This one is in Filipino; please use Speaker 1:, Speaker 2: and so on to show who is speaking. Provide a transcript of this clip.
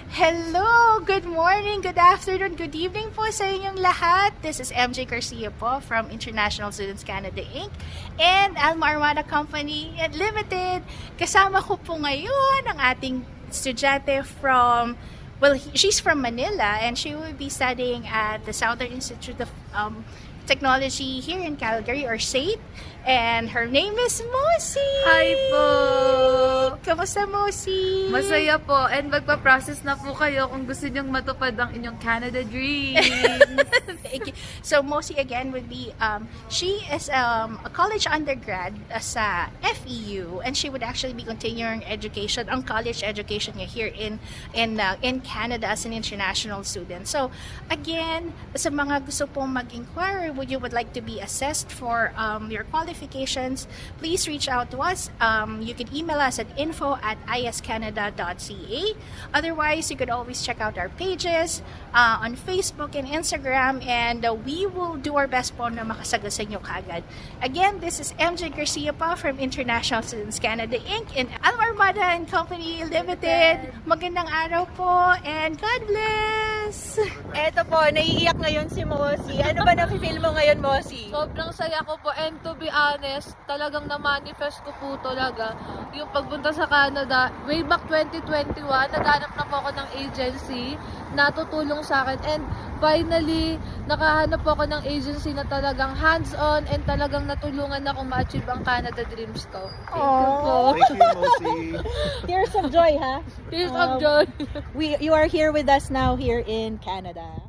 Speaker 1: Hello! Good morning, good afternoon, good evening po sa inyong lahat. This is MJ Garcia po from International Students Canada Inc. and Alma Armada Company Limited. Kasama ko po ngayon ang ating estudyante from, she's from Manila and she will be studying at the Southern Institute of Technology here in Calgary or SAIT. And her name is Mosi!
Speaker 2: Hi po!
Speaker 1: Kamusta, Mosi?
Speaker 2: Masaya po and magpa-process na po kayo kung gusto nyong matupad ang inyong Canada dream.
Speaker 1: Thank you. So Mosi again would be, she is a college undergrad sa FEU and she would actually be continuing education, ang college education niya here in Canada as an international student. So again, sa mga gusto pong mag-inquire, you would like to be assessed for your qualifications, please reach out to us. You can email us at info@iscanada.ca. Otherwise, you could always check out our pages on Facebook and Instagram, and we will do our best po na makasagot sa inyo kaagad. Again, this is MJ Garcia po from International Students Canada Inc. and Alma Armada and Company Limited. Magandang araw po and God bless!
Speaker 3: Eto po, naiiyak ngayon si Mosi. Ano ba na-feel mo ngayon, Mosi?
Speaker 2: Sobrang saya ko po and to be honest, talagang na-manifest ko po talaga yung pagpunta sa Canada. Way back 2021, naghanap na po ako ng agency na tutulong sa akin and finally, nakahanap po ako ng agency na talagang hands-on and talagang natulungan akong ma-achieve ang Canada dreams ko. Thank you po.
Speaker 4: Thank you, Mosi.
Speaker 3: Tears of joy, ha?
Speaker 2: Tears of joy.
Speaker 3: You are here with us now here in Canada.